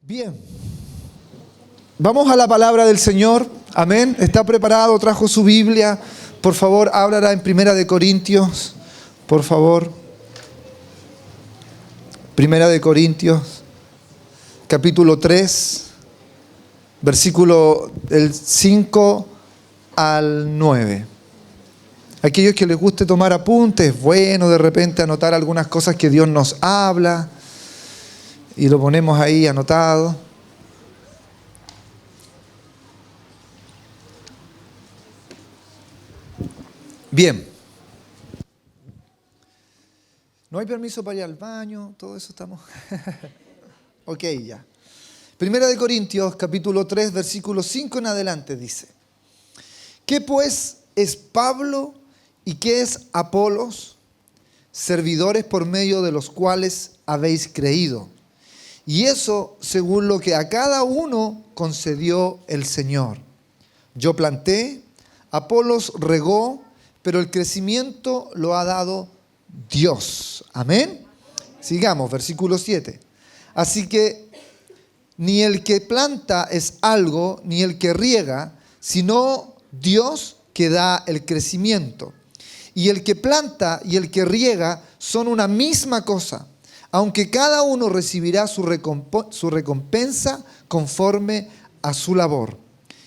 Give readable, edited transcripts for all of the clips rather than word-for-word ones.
Bien, vamos a la palabra del Señor. Amén. ¿Está preparado? ¿Trajo su Biblia? Por favor, ábrala en Primera de Corintios. Por favor. Primera de Corintios, capítulo 3, versículo del 5 al 9. Aquellos que les guste tomar apuntes, es bueno de repente anotar algunas cosas que Dios nos habla. Y lo ponemos ahí anotado. Bien. ¿No hay permiso para ir al baño? Todo eso estamos. Ok, ya. Primera de Corintios, capítulo 3, versículo 5 en adelante dice: ¿Qué pues es Pablo y qué es Apolos? Servidores por medio de los cuales habéis creído. Y eso según lo que a cada uno concedió el Señor. Yo planté, Apolos regó, pero el crecimiento lo ha dado Dios. Amén. Sigamos, versículo 7. Así que ni el que planta es algo, ni el que riega, sino Dios que da el crecimiento. Y el que planta y el que riega son una misma cosa, aunque cada uno recibirá su recompensa conforme a su labor.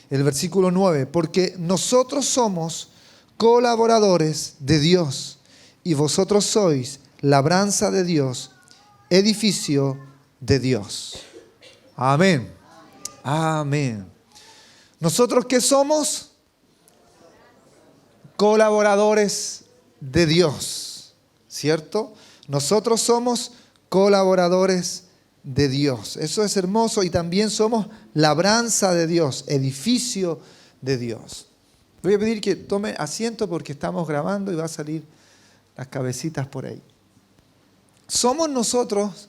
El versículo 9, porque nosotros somos colaboradores de Dios y vosotros sois labranza de Dios, edificio de Dios. Amén. Amén. ¿Nosotros qué somos? Colaboradores de Dios, ¿cierto? Nosotros somos colaboradores de Dios. Eso es hermoso y también somos labranza de Dios, edificio de Dios. Voy a pedir que tome asiento porque estamos grabando y va a salir las cabecitas por ahí. Somos nosotros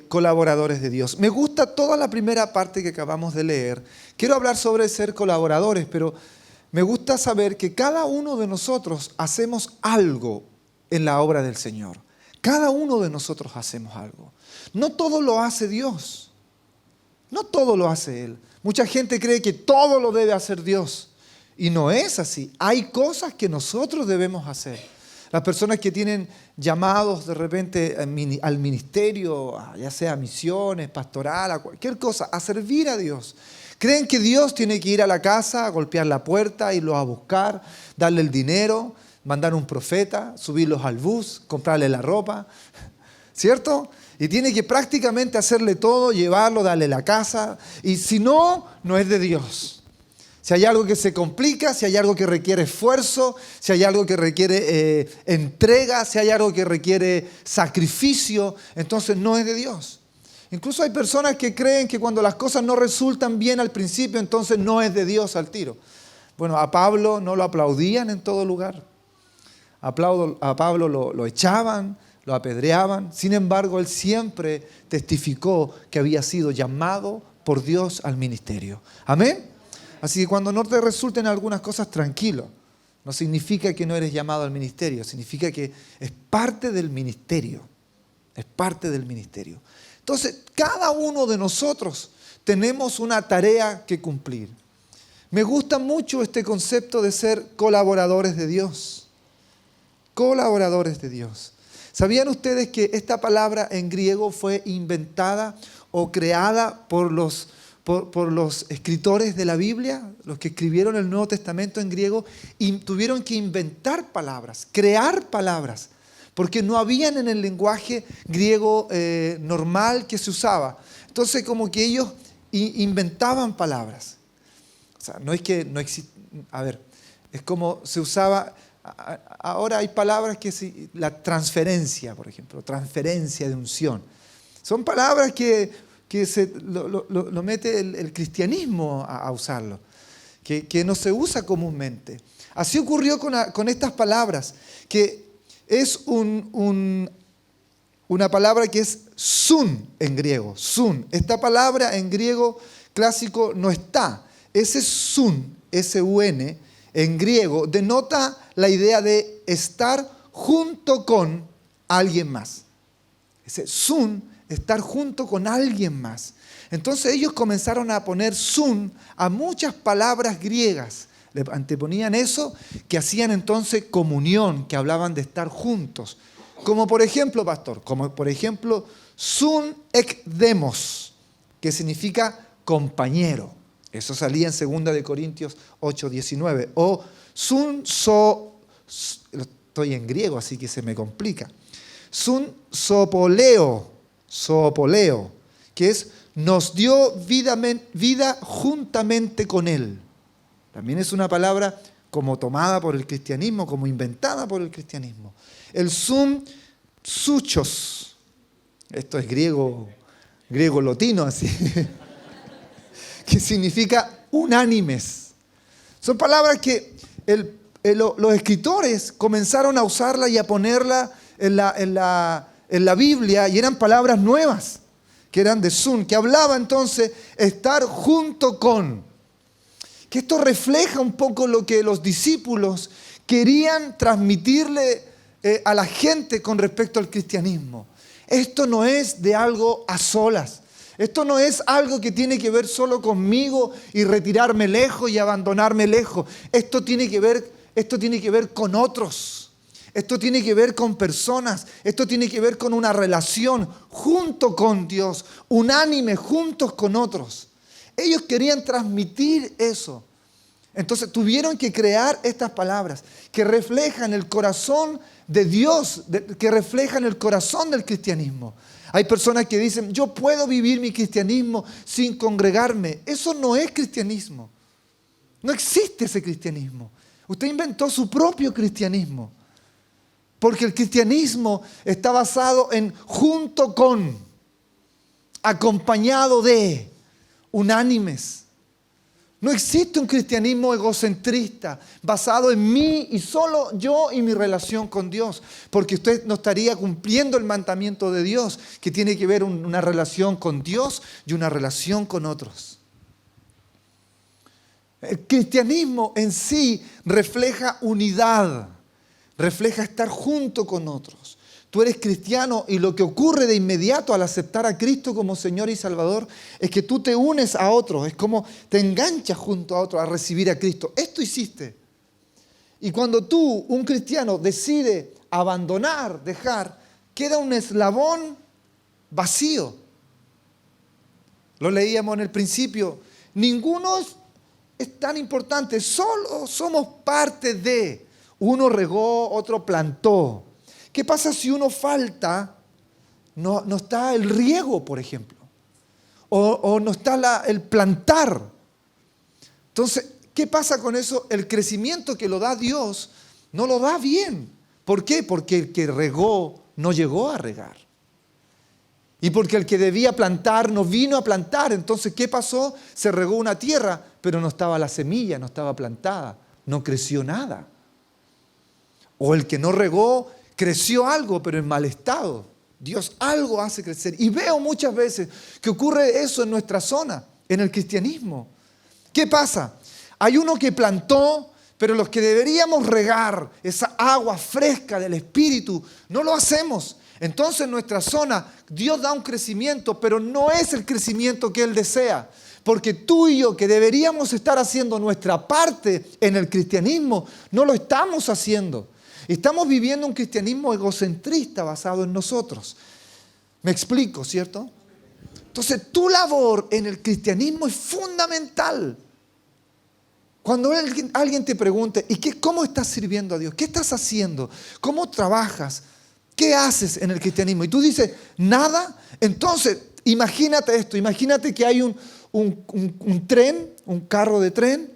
colaboradores de Dios. Me gusta toda la primera parte que acabamos de leer. Quiero hablar sobre ser colaboradores, pero me gusta saber que cada uno de nosotros hacemos algo en la obra del Señor. Cada uno de nosotros hacemos algo. No todo lo hace Dios. No todo lo hace Él. Mucha gente cree que todo lo debe hacer Dios. Y no es así. Hay cosas que nosotros debemos hacer. Las personas que tienen llamados de repente al ministerio, ya sea a misiones, pastoral, a cualquier cosa, a servir a Dios. Creen que Dios tiene que ir a la casa, a golpear la puerta, irlos a buscar, darle el dinero, mandar un profeta, subirlos al bus, comprarle la ropa, ¿cierto? Y tiene que prácticamente hacerle todo, llevarlo, darle la casa. Y si no, no es de Dios. Si hay algo que se complica, si hay algo que requiere esfuerzo, si hay algo que requiere entrega, si hay algo que requiere sacrificio, entonces no es de Dios. Incluso hay personas que creen que cuando las cosas no resultan bien al principio, entonces no es de Dios al tiro. Bueno, a Pablo no lo aplaudían en todo lugar. A Pablo lo echaban, lo apedreaban. Sin embargo, él siempre testificó que había sido llamado por Dios al ministerio. Amén. Así que cuando no te resulten algunas cosas, tranquilo. No significa que no eres llamado al ministerio, significa que es parte del ministerio. Es parte del ministerio. Entonces, cada uno de nosotros tenemos una tarea que cumplir. Me gusta mucho este concepto de ser colaboradores de Dios. Colaboradores de Dios. ¿Sabían ustedes que esta palabra en griego fue inventada o creada por los escritores de la Biblia, los que escribieron el Nuevo Testamento en griego, y tuvieron que inventar palabras, crear palabras, porque no habían en el lenguaje griego normal que se usaba. Entonces como que ellos inventaban palabras. O sea, no es que no existe, a ver, es como se usaba, ahora hay palabras que la transferencia, por ejemplo, transferencia de unción. Son palabras que lo mete el cristianismo a usarlo, que no se usa comúnmente. Así ocurrió con estas palabras, que es una palabra que es sun en griego, sun. Esta palabra en griego clásico no está. Ese sun, S-U-N, en griego denota la idea de estar junto con alguien más. Ese sun estar junto con alguien más. Entonces ellos comenzaron a poner sun a muchas palabras griegas. Le anteponían eso, que hacían entonces comunión, que hablaban de estar juntos. Como por ejemplo, pastor, como por ejemplo, sun ek demos, que significa compañero. Eso salía en 2 de Corintios 8:19. O sun so, estoy en griego, así que se me complica. Sun soopoleo, que es nos dio vida juntamente con Él. También es una palabra como tomada por el cristianismo, como inventada por el cristianismo. El sun suchos, esto es griego latino así, que significa unánimes. Son palabras que los escritores comenzaron a usarla y a ponerla en la Biblia, y eran palabras nuevas, que eran de sun, que hablaba entonces estar junto con. Que esto refleja un poco lo que los discípulos querían transmitirle a la gente con respecto al cristianismo. Esto no es de algo a solas. Esto no es algo que tiene que ver solo conmigo y retirarme lejos y abandonarme lejos. Esto tiene que ver con otros. Esto tiene que ver con personas. Esto tiene que ver con una relación junto con Dios, unánime, juntos con otros. Ellos querían transmitir eso. Entonces tuvieron que crear estas palabras que reflejan el corazón de Dios, que reflejan el corazón del cristianismo. Hay personas que dicen, yo puedo vivir mi cristianismo sin congregarme. Eso no es cristianismo. No existe ese cristianismo. Usted inventó su propio cristianismo. Porque el cristianismo está basado en junto con, acompañado de, unánimes. No existe un cristianismo egocentrista, basado en mí y solo yo y mi relación con Dios, porque usted no estaría cumpliendo el mandamiento de Dios, que tiene que ver una relación con Dios y una relación con otros. El cristianismo en sí refleja unidad, refleja estar junto con otros. Tú eres cristiano y lo que ocurre de inmediato al aceptar a Cristo como Señor y Salvador es que tú te unes a otros, es como te enganchas junto a otros a recibir a Cristo. Esto hiciste. Y cuando tú, un cristiano, decide abandonar, dejar, queda un eslabón vacío. Lo leíamos en el principio. Ninguno es tan importante, solo somos parte de. Uno regó, otro plantó. ¿Qué pasa si uno falta? No está el riego, por ejemplo. O no está el plantar. Entonces, ¿qué pasa con eso? El crecimiento que lo da Dios no lo da bien. ¿Por qué? Porque el que regó no llegó a regar. Y porque el que debía plantar no vino a plantar. Entonces, ¿qué pasó? Se regó una tierra, pero no estaba la semilla, no estaba plantada. No creció nada. O el que no regó, creció algo, pero en mal estado. Dios algo hace crecer. Y veo muchas veces que ocurre eso en nuestra zona, en el cristianismo. ¿Qué pasa? Hay uno que plantó, pero los que deberíamos regar esa agua fresca del Espíritu, no lo hacemos. Entonces en nuestra zona Dios da un crecimiento, pero no es el crecimiento que Él desea. Porque tú y yo, que deberíamos estar haciendo nuestra parte en el cristianismo, no lo estamos haciendo. Estamos viviendo un cristianismo egocentrista basado en nosotros. ¿Me explico, cierto? Entonces, tu labor en el cristianismo es fundamental. Cuando alguien te pregunte, ¿cómo estás sirviendo a Dios? ¿Qué estás haciendo? ¿Cómo trabajas? ¿Qué haces en el cristianismo? Y tú dices, nada. Entonces, imagínate esto. Imagínate que hay un tren, un carro de tren,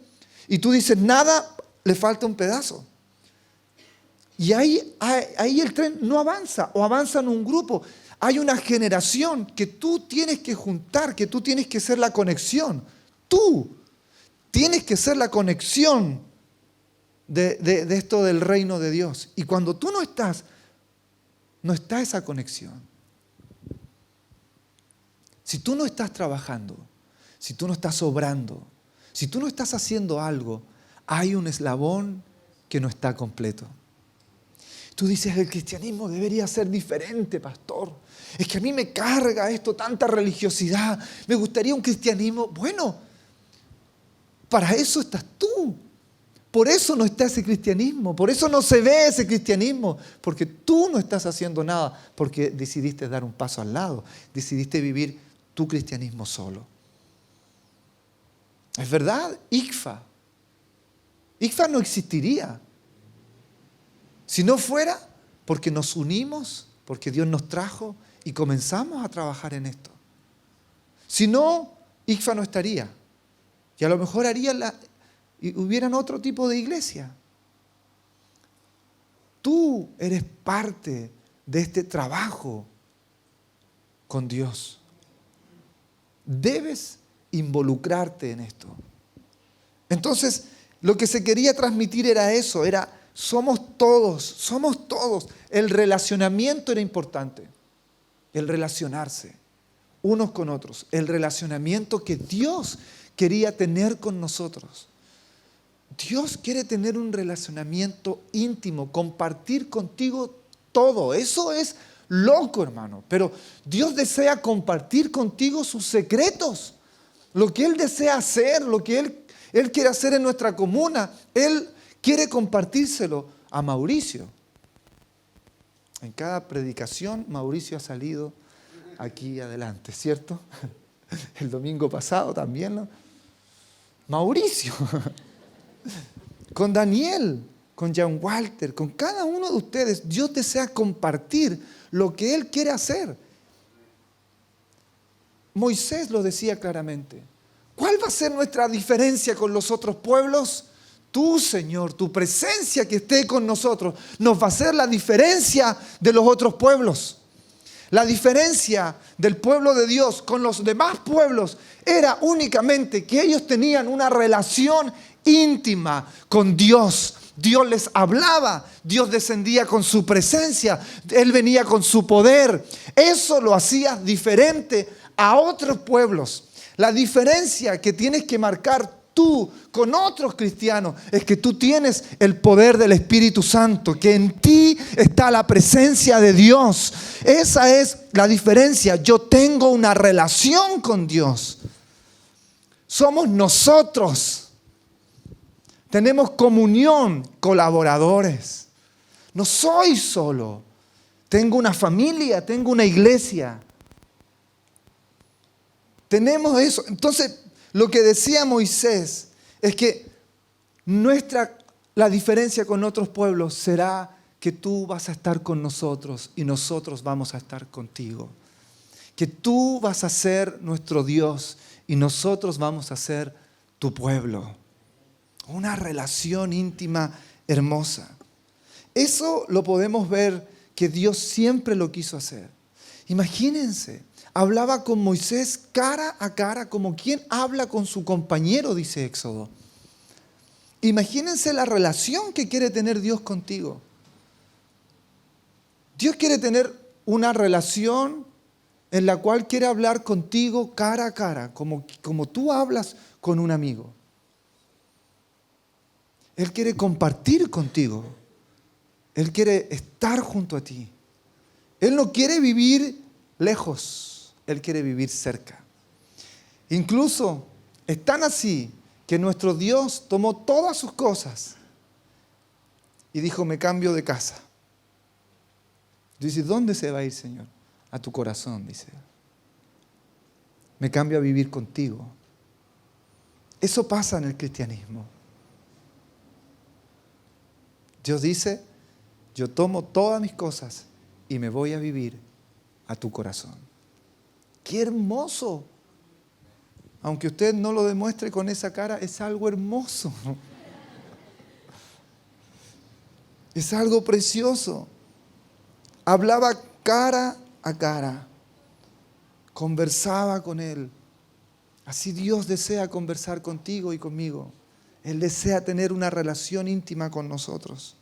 y tú dices, nada, le falta un pedazo. Y ahí el tren no avanza, o avanza en un grupo. Hay una generación que tú tienes que juntar, que tú tienes que ser la conexión. Tú tienes que ser la conexión de esto del reino de Dios. Y cuando tú no está esa conexión. Si tú no estás trabajando, si tú no estás obrando, si tú no estás haciendo algo, hay un eslabón que no está completo. Tú dices, el cristianismo debería ser diferente, pastor. Es que a mí me carga esto, tanta religiosidad. Me gustaría un cristianismo. Bueno, para eso estás tú. Por eso no está ese cristianismo. Por eso no se ve ese cristianismo. Porque tú no estás haciendo nada. Porque decidiste dar un paso al lado. Decidiste vivir tu cristianismo solo. Es verdad, ICFA. ICFA no existiría. Si no fuera porque nos unimos, porque Dios nos trajo y comenzamos a trabajar en esto. Si no, ICFA no estaría. Y a lo mejor hubieran otro tipo de iglesia. Tú eres parte de este trabajo con Dios. Debes involucrarte en esto. Entonces, lo que se quería transmitir era eso, somos todos. El relacionamiento era importante, el relacionarse unos con otros, el relacionamiento que Dios quería tener con nosotros. Dios quiere tener un relacionamiento íntimo, compartir contigo todo. Eso es loco, hermano, pero Dios desea compartir contigo sus secretos, lo que Él desea hacer, lo que Él quiere hacer en nuestra comuna. Él quiere compartírselo a Mauricio. En cada predicación Mauricio ha salido aquí adelante, ¿cierto? El domingo pasado también, ¿no? Mauricio, con Daniel, con Jan Walter, con cada uno de ustedes, Dios desea compartir lo que Él quiere hacer. Moisés lo decía claramente. ¿Cuál va a ser nuestra diferencia con los otros pueblos? Tú, Señor, tu presencia que esté con nosotros nos va a hacer la diferencia de los otros pueblos. La diferencia del pueblo de Dios con los demás pueblos era únicamente que ellos tenían una relación íntima con Dios. Dios les hablaba, Dios descendía con su presencia, Él venía con su poder. Eso lo hacía diferente a otros pueblos. La diferencia que tienes que marcar tú con otros cristianos es que tú tienes el poder del Espíritu Santo, que en ti está la presencia de Dios. Esa es la diferencia. Yo tengo una relación con Dios. Somos nosotros. Tenemos comunión, colaboradores. No soy solo. Tengo una familia, tengo una iglesia. Tenemos eso. Entonces, lo que decía Moisés es que la diferencia con otros pueblos será que tú vas a estar con nosotros y nosotros vamos a estar contigo. Que tú vas a ser nuestro Dios y nosotros vamos a ser tu pueblo. Una relación íntima hermosa. Eso lo podemos ver que Dios siempre lo quiso hacer. Imagínense. Hablaba con Moisés cara a cara, como quien habla con su compañero, dice Éxodo. Imagínense la relación que quiere tener Dios contigo. Dios quiere tener una relación en la cual quiere hablar contigo cara a cara, como tú hablas con un amigo. Él quiere compartir contigo. Él quiere estar junto a ti. Él no quiere vivir lejos. Él quiere vivir cerca. Incluso es tan así que nuestro Dios tomó todas sus cosas y dijo, me cambio de casa. Dice, ¿dónde se va a ir, Señor? A tu corazón, dice. Me cambio a vivir contigo. Eso pasa en el cristianismo. Dios dice, yo tomo todas mis cosas y me voy a vivir a tu corazón. ¡Qué hermoso! Aunque usted no lo demuestre con esa cara, es algo hermoso. Es algo precioso. Hablaba cara a cara. Conversaba con Él. Así Dios desea conversar contigo y conmigo. Él desea tener una relación íntima con nosotros.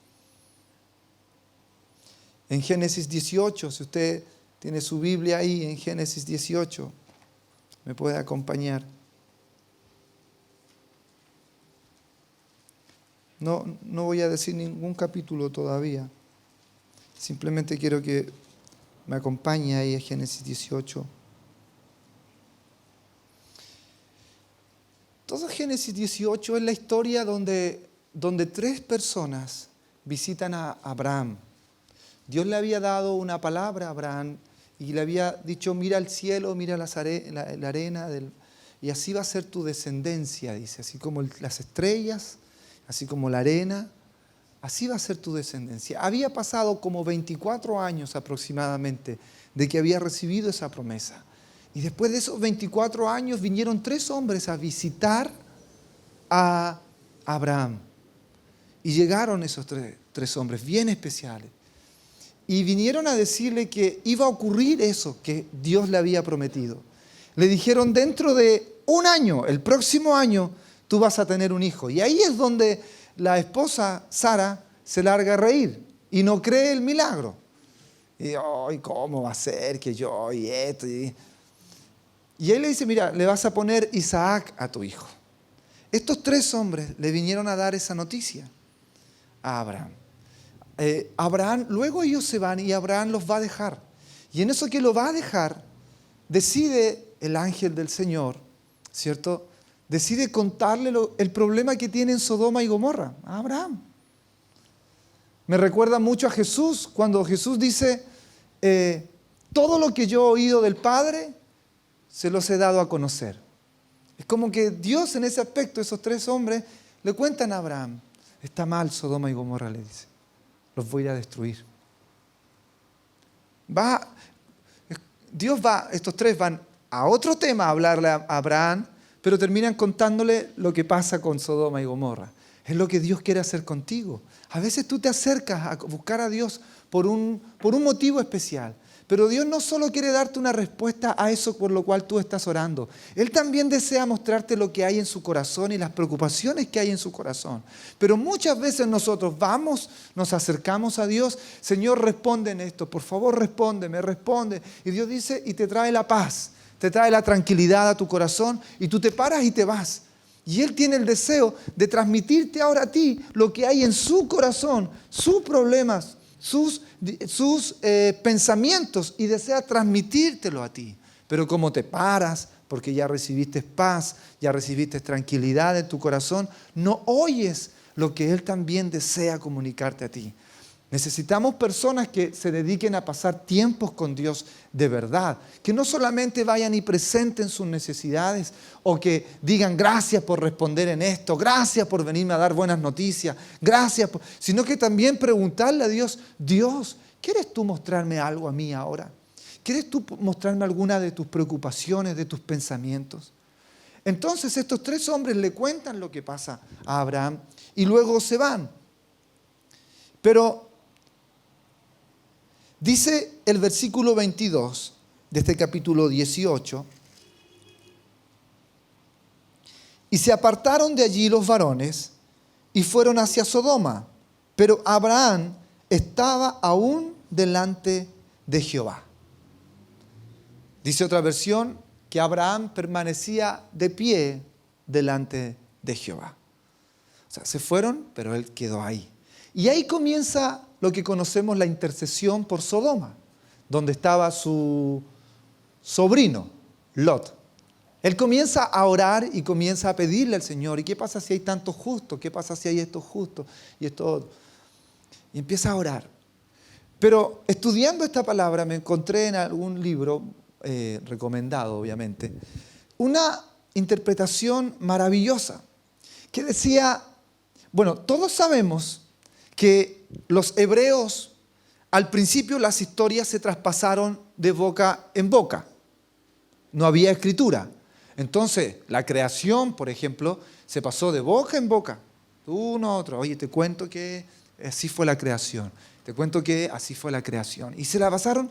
En Génesis 18, si usted tiene su Biblia ahí, en Génesis 18, me puede acompañar. No voy a decir ningún capítulo todavía. Simplemente quiero que me acompañe ahí a Génesis 18. Todo Génesis 18 es la historia donde 3 personas visitan a Abraham. Dios le había dado una palabra a Abraham y le había dicho, mira el cielo, mira la arena, y así va a ser tu descendencia, dice, así como las estrellas, así como la arena, así va a ser tu descendencia. Había pasado como 24 años aproximadamente de que había recibido esa promesa. Y después de esos 24 años vinieron 3 hombres a visitar a Abraham. Y llegaron esos tres hombres bien especiales. Y vinieron a decirle que iba a ocurrir eso que Dios le había prometido. Le dijeron, dentro de un año, el próximo año, tú vas a tener un hijo. Y ahí es donde la esposa Sara se larga a reír y no cree el milagro. Y, ay, ¿cómo va a ser que yo y esto? Y él le dice, mira, le vas a poner Isaac a tu hijo. Estos 3 hombres le vinieron a dar esa noticia a Abraham. Abraham, luego ellos se van y Abraham los va a dejar. Y en eso que lo va a dejar, decide el ángel del Señor, ¿cierto? Decide contarle el problema que tiene en Sodoma y Gomorra a Abraham. Me recuerda mucho a Jesús, cuando Jesús dice, todo lo que yo he oído del Padre, se los he dado a conocer. Es como que Dios en ese aspecto, esos 3 hombres, le cuentan a Abraham, está mal Sodoma y Gomorra, le dice, los voy a destruir. Estos 3 van a otro tema a hablarle a Abraham, pero terminan contándole lo que pasa con Sodoma y Gomorra. Es lo que Dios quiere hacer contigo. A veces tú te acercas a buscar a Dios por un motivo especial. Pero Dios no solo quiere darte una respuesta a eso por lo cual tú estás orando. Él también desea mostrarte lo que hay en su corazón y las preocupaciones que hay en su corazón. Pero muchas veces nosotros nos acercamos a Dios. Señor, responde en esto. Por favor, respóndeme, responde. Y Dios dice, y te trae la paz, te trae la tranquilidad a tu corazón y tú te paras y te vas. Y Él tiene el deseo de transmitirte ahora a ti lo que hay en su corazón, sus problemas, sus pensamientos y desea transmitírtelo a ti. Pero como te paras, porque ya recibiste paz, ya recibiste tranquilidad en tu corazón, no oyes lo que Él también desea comunicarte a ti. Necesitamos personas que se dediquen a pasar tiempos con Dios de verdad, que no solamente vayan y presenten sus necesidades o que digan gracias por responder en esto, gracias por venirme a dar buenas noticias, sino que también preguntarle a Dios, Dios, ¿quieres tú mostrarme algo a mí ahora? ¿Quieres tú mostrarme alguna de tus preocupaciones, de tus pensamientos? Entonces estos 3 hombres le cuentan lo que pasa a Abraham y luego se van. Pero dice el versículo 22 de este capítulo 18, y se apartaron de allí los varones y fueron hacia Sodoma, pero Abraham estaba aún delante de Jehová. Dice otra versión que Abraham permanecía de pie delante de Jehová. O sea, se fueron, pero él quedó ahí. Y ahí comienza lo que conocemos la intercesión por Sodoma, donde estaba su sobrino, Lot. Él comienza a orar y comienza a pedirle al Señor, ¿y qué pasa si hay tantos justos? ¿Qué pasa si hay estos justos y esto otro? Y empieza a orar. Pero estudiando esta palabra me encontré en algún libro, recomendado obviamente, una interpretación maravillosa que decía, bueno, todos sabemos que los hebreos, al principio las historias se traspasaron de boca en boca. No había escritura. Entonces, la creación, por ejemplo, se pasó de boca en boca. Uno a otro. Oye, te cuento que así fue la creación. Te cuento que así fue la creación. Y se la pasaron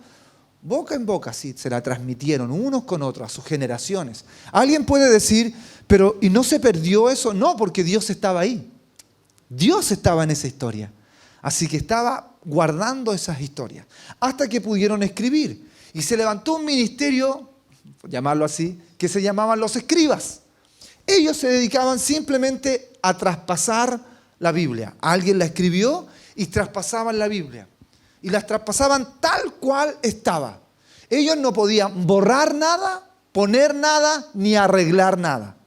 boca en boca, sí, se la transmitieron unos con otros a sus generaciones. Alguien puede decir, pero ¿y no se perdió eso? No, porque Dios estaba ahí. Dios estaba en esa historia. Así que estaba guardando esas historias. Hasta que pudieron escribir. Y se levantó un ministerio, por llamarlo así, que se llamaban los escribas. Ellos se dedicaban simplemente a traspasar la Biblia. Alguien la escribió y traspasaban la Biblia. y las traspasaban tal cual estaba. Ellos no podían borrar nada, poner nada, ni arreglar nada.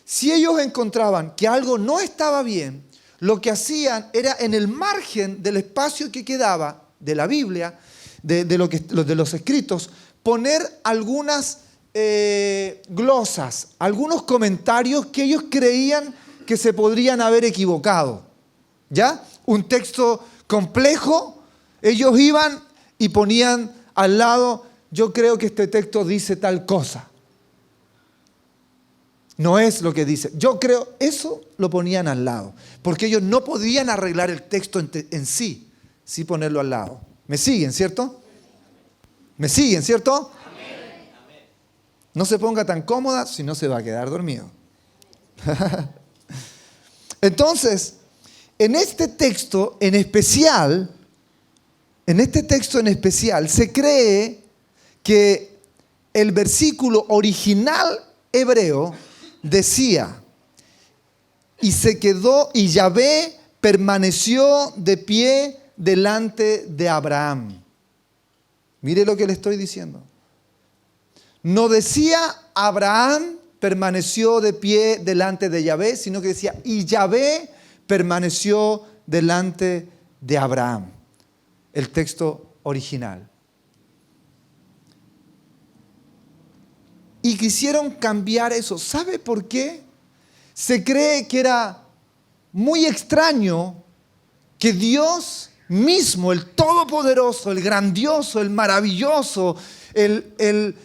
Si ellos encontraban que algo no estaba bien, lo que hacían era en el margen del espacio que quedaba de la Biblia, de los escritos, poner algunas glosas, algunos comentarios que ellos creían que se podrían haber equivocado. ¿Ya? Un texto complejo, ellos iban y ponían al lado, yo creo que este texto dice tal cosa. No es lo que dice. Yo creo, eso lo ponían al lado. Porque ellos no podían arreglar el texto en sí ponerlo al lado. ¿Me siguen, cierto? ¿Me siguen, cierto? Amén. No se ponga tan cómoda, si no se va a quedar dormido. Entonces, en este texto en especial, se cree que el versículo original hebreo decía, y se quedó, y Yahvé permaneció de pie delante de Abraham. Mire lo que le estoy diciendo. No decía Abraham permaneció de pie delante de Yahvé, sino que decía, y Yahvé permaneció delante de Abraham. El texto original. Y quisieron cambiar eso. ¿Sabe por qué? Se cree que era muy extraño que Dios mismo, el Todopoderoso, el Grandioso, el Maravilloso, el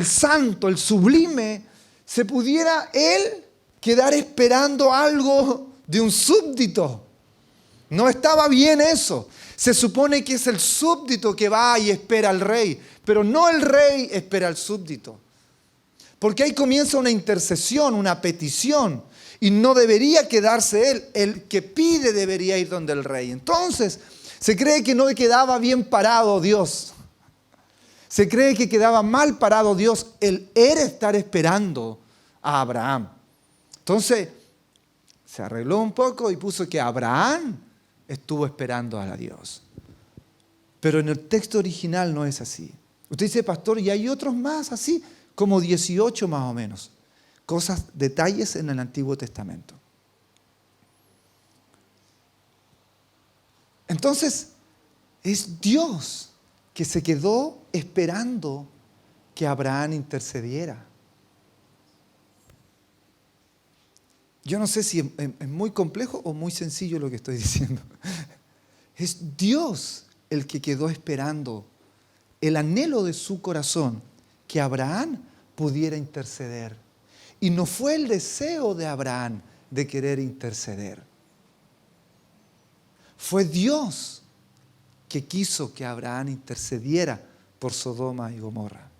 Santo, el Sublime, se pudiera Él quedar esperando algo de un súbdito. No estaba bien eso. Se supone que es el súbdito que va y espera al rey, pero no el rey espera al súbdito. Porque ahí comienza una intercesión, una petición, y no debería quedarse él. El que pide debería ir donde el rey. Entonces, se cree que no quedaba bien parado Dios. Se cree que quedaba mal parado Dios. Él era estar esperando a Abraham. Entonces, se arregló un poco y puso que Abraham estuvo esperando a Dios. Pero en el texto original no es así. Usted dice, pastor, y hay otros más así, como 18 más o menos. Cosas, detalles en el Antiguo Testamento. Entonces, es Dios que se quedó esperando que Abraham intercediera. Yo no sé si es muy complejo o muy sencillo lo que estoy diciendo. Es Dios el que quedó esperando el anhelo de su corazón que Abraham pudiera interceder. Y no fue el deseo de Abraham de querer interceder. Fue Dios que quiso que Abraham intercediera por Sodoma y Gomorra.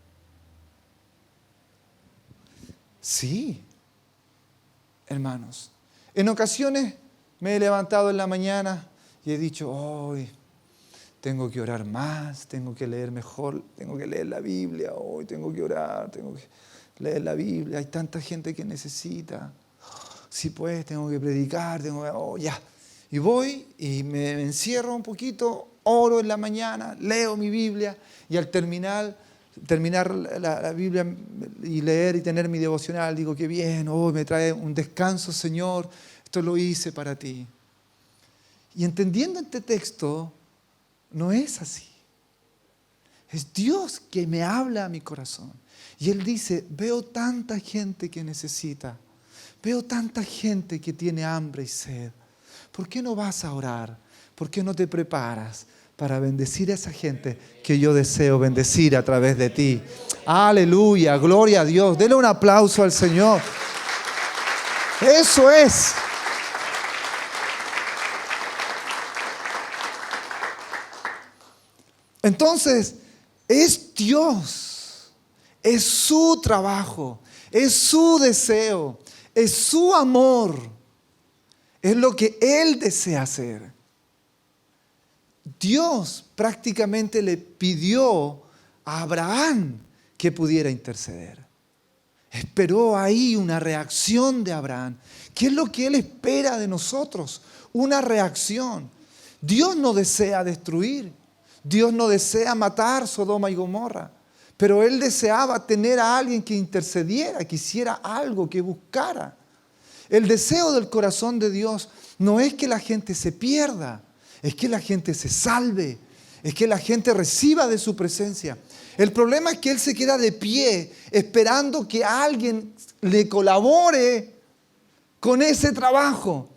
Sí, hermanos. En ocasiones me he levantado en la mañana y he dicho, hoy tengo que orar más, tengo que leer mejor, tengo que leer la Biblia, hoy tengo que orar, tengo que leer la Biblia, hay tanta gente que necesita. Sí, pues, tengo que predicar, ya. Y voy y me encierro un poquito, oro en la mañana, leo mi Biblia y al terminar la Biblia y leer y tener mi devocional, digo, qué bien, hoy me trae un descanso, Señor, esto lo hice para ti. Y entendiendo este texto, no es así. Es Dios que me habla a mi corazón. Y Él dice, veo tanta gente que necesita, veo tanta gente que tiene hambre y sed. ¿Por qué no vas a orar? ¿Por qué no te preparas para bendecir a esa gente que yo deseo bendecir a través de ti? Aleluya, gloria a Dios. Denle un aplauso al Señor. Eso es. Entonces, es Dios, es su trabajo, es su deseo, es su amor, es lo que Él desea hacer. Dios prácticamente le pidió a Abraham que pudiera interceder. Esperó ahí una reacción de Abraham. ¿Qué es lo que Él espera de nosotros? Una reacción. Dios no desea destruir. Dios no desea matar Sodoma y Gomorra. Pero Él deseaba tener a alguien que intercediera, que hiciera algo, que buscara. El deseo del corazón de Dios no es que la gente se pierda, es que la gente se salve, es que la gente reciba de su presencia. El problema es que Él se queda de pie esperando que alguien le colabore con ese trabajo.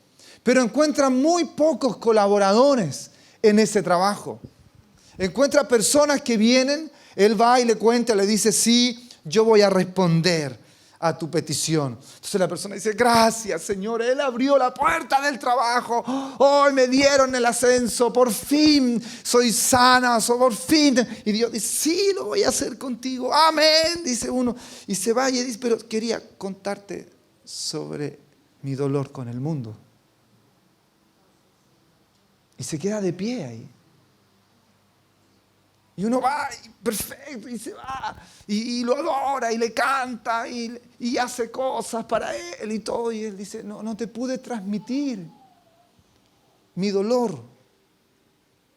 Pero encuentra muy pocos colaboradores en ese trabajo. Encuentra personas que vienen, Él va y le cuenta, le dice, sí, yo voy a responder a tu petición. Entonces la persona dice, gracias Señor, Él abrió la puerta del trabajo, hoy me dieron el ascenso, por fin soy sana, por fin. Y Dios dice, sí, lo voy a hacer contigo, amén, dice uno. Y se va y dice, pero quería contarte sobre mi dolor con el mundo. Y se queda de pie ahí. Y uno va, y perfecto, y se va, y lo adora, y le canta, y hace cosas para Él y todo. Y Él dice, no te pude transmitir mi dolor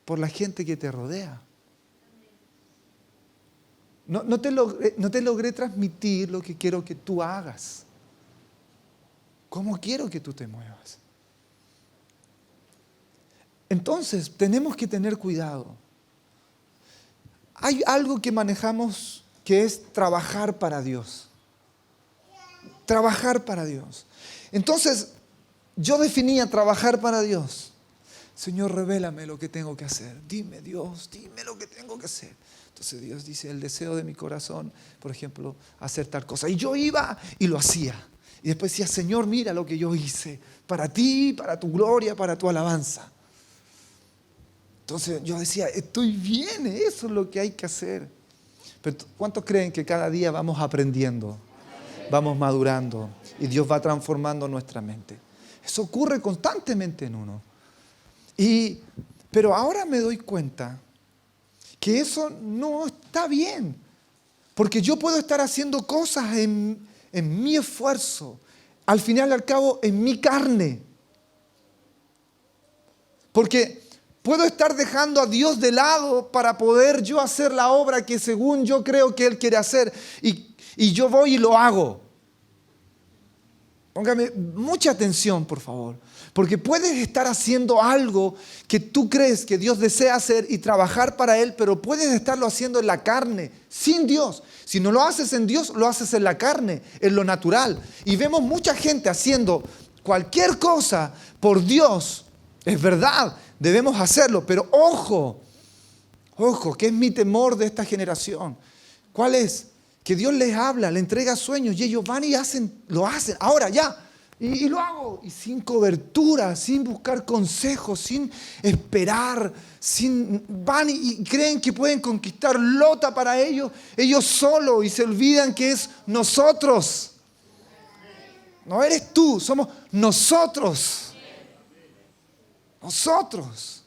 por la gente que te rodea. No te logré transmitir lo que quiero que tú hagas. ¿Cómo quiero que tú te muevas? Entonces, tenemos que tener cuidado. Hay algo que manejamos que es trabajar para Dios. Trabajar para Dios. Entonces, yo definía trabajar para Dios. Señor, revélame lo que tengo que hacer. Dime, Dios, dime lo que tengo que hacer. Entonces Dios dice, el deseo de mi corazón, por ejemplo, hacer tal cosa. Y yo iba y lo hacía. Y después decía, Señor, mira lo que yo hice. Para ti, para tu gloria, para tu alabanza. Entonces yo decía, estoy bien, eso es lo que hay que hacer. Pero ¿cuántos creen que cada día vamos aprendiendo? Vamos madurando y Dios va transformando nuestra mente. Eso ocurre constantemente en uno. Pero ahora me doy cuenta que eso no está bien. Porque yo puedo estar haciendo cosas en mi esfuerzo, al final y al cabo en mi carne. Porque puedo estar dejando a Dios de lado para poder yo hacer la obra que según yo creo que Él quiere hacer. Y yo voy y lo hago. Póngame mucha atención, por favor. Porque puedes estar haciendo algo que tú crees que Dios desea hacer y trabajar para Él, pero puedes estarlo haciendo en la carne, sin Dios. Si no lo haces en Dios, lo haces en la carne, en lo natural. Y vemos mucha gente haciendo cualquier cosa por Dios. Es verdad, debemos hacerlo, pero ojo, que es mi temor de esta generación. ¿Cuál es? Que Dios les habla, le entrega sueños y ellos van y lo hacen, ahora ya, y lo hago. Y sin cobertura, sin buscar consejos, sin esperar, van y creen que pueden conquistar Lota para ellos solos, y se olvidan que es nosotros. No eres tú, somos nosotros. Nosotros.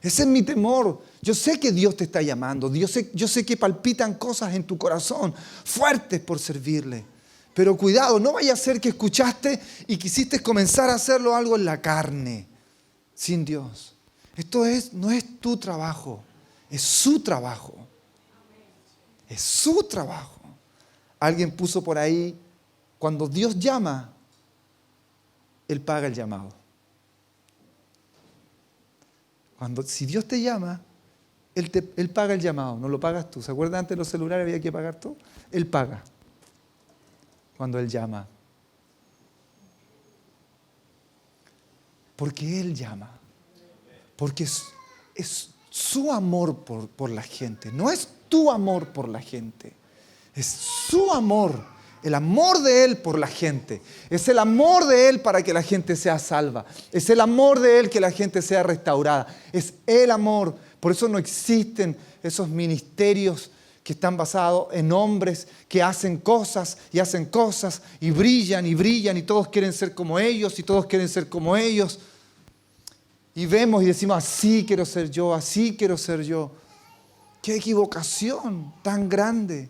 Ese es mi temor. Yo sé que Dios te está llamando. Yo sé que palpitan cosas en tu corazón fuertes por servirle. Pero cuidado, no vaya a ser que escuchaste y quisiste comenzar a hacerlo algo en la carne, sin Dios. Esto no es tu trabajo, es su trabajo. Es su trabajo. Alguien puso por ahí, cuando Dios llama, Él paga el llamado. Si Dios te llama, Él paga el llamado, no lo pagas tú. ¿Se acuerdan antes de los celulares había que pagar todo? Él paga cuando Él llama. Porque Él llama. Porque es su amor por la gente. No es tu amor por la gente. Es su amor. El amor de Él por la gente. Es el amor de Él para que la gente sea salva. Es el amor de Él que la gente sea restaurada. Es el amor. Por eso no existen esos ministerios que están basados en hombres que hacen cosas y brillan y todos quieren ser como ellos y todos quieren ser como ellos. Y vemos y decimos, así quiero ser yo, así quiero ser yo. ¡Qué equivocación tan grande!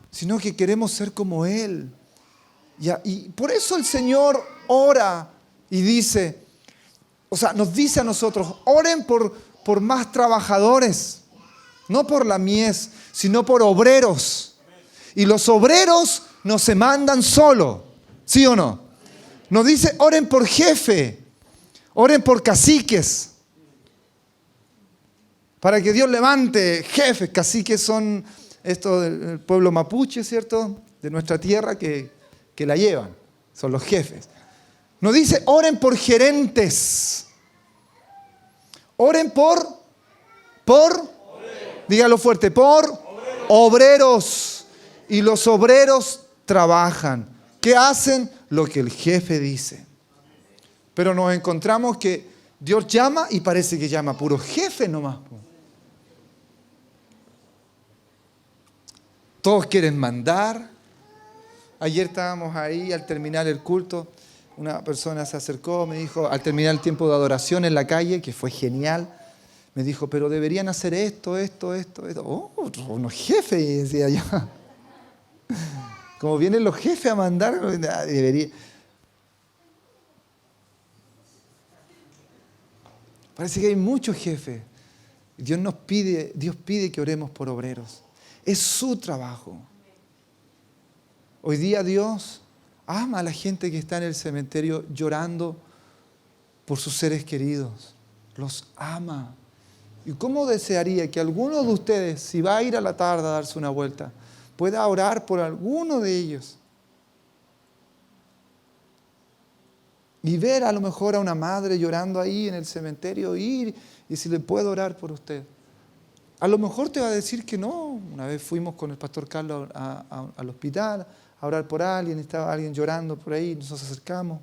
Sino que queremos ser como Él. Y por eso el Señor ora y dice, O sea, nos dice a nosotros, oren por más trabajadores, no por la mies, sino por obreros. Y los obreros no se mandan solo, ¿sí o no? Nos dice, oren por jefe, oren por caciques, para que Dios levante jefes. Caciques son estos del pueblo mapuche, ¿cierto? De nuestra tierra que la llevan, son los jefes. Nos dice, oren por gerentes, oren por, dígalo fuerte, por obreros. Y los obreros trabajan. ¿Qué hacen? Lo que el jefe dice. Pero nos encontramos que Dios llama y parece que llama puro jefe nomás. Todos quieren mandar. Ayer estábamos ahí al terminar el culto. Una persona se acercó, me dijo, al terminar el tiempo de adoración en la calle, que fue genial, me dijo, pero deberían hacer esto. Oh, unos jefes, decía yo. Como vienen los jefes a mandar, debería. Parece que hay muchos jefes. Dios pide que oremos por obreros. Es su trabajo. Hoy día Dios ama a la gente que está en el cementerio llorando por sus seres queridos. Los ama. ¿Y cómo desearía que alguno de ustedes, si va a ir a la tarde a darse una vuelta, pueda orar por alguno de ellos? Y ver a lo mejor a una madre llorando ahí en el cementerio, ir y si le puedo orar por usted. A lo mejor te va a decir que no. Una vez fuimos con el pastor Carlos al hospital a orar por alguien, estaba alguien llorando por ahí, nos acercamos,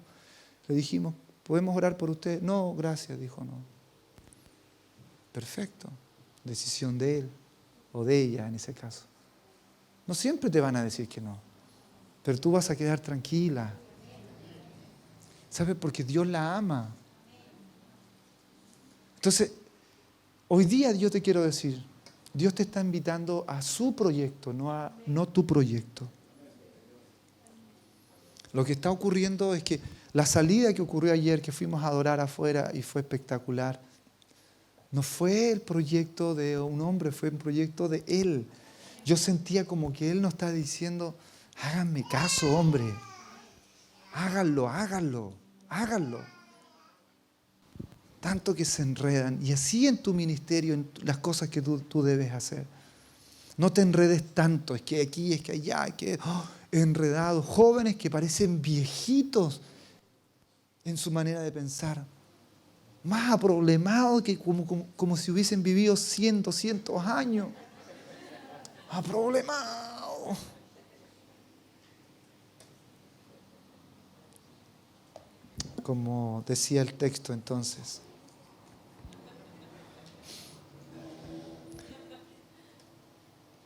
le dijimos, ¿podemos orar por usted? No, gracias, dijo, no. Perfecto, decisión de él o de ella en ese caso. No siempre te van a decir que no, pero tú vas a quedar tranquila. ¿Sabe? Porque Dios la ama. Entonces, hoy día yo te quiero decir, Dios te está invitando a su proyecto, no tu proyecto. Lo que está ocurriendo es que la salida que ocurrió ayer, que fuimos a adorar afuera y fue espectacular, no fue el proyecto de un hombre, fue un proyecto de Él. Yo sentía como que Él nos está diciendo, háganme caso, hombre. Háganlo. Tanto que se enredan. Y así en tu ministerio, en las cosas que tú debes hacer. No te enredes tanto, es que aquí, es que allá, es que enredados. Jóvenes que parecen viejitos en su manera de pensar. Más aproblemados que como si hubiesen vivido 100, 200 años. Aproblemados. Como decía el texto entonces.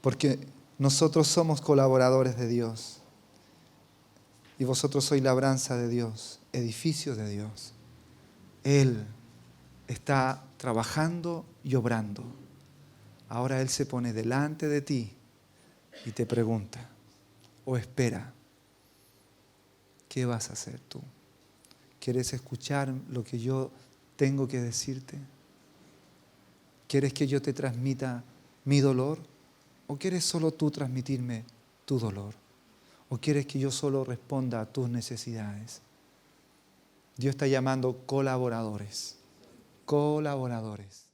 Porque nosotros somos colaboradores de Dios. Y vosotros sois labranza de Dios, edificio de Dios. Él está trabajando y obrando. Ahora Él se pone delante de ti y te pregunta o espera, ¿qué vas a hacer tú? ¿Quieres escuchar lo que yo tengo que decirte? ¿Quieres que yo te transmita mi dolor? ¿O quieres solo tú transmitirme tu dolor? ¿O quieres que yo solo responda a tus necesidades? Dios está llamando colaboradores. Colaboradores.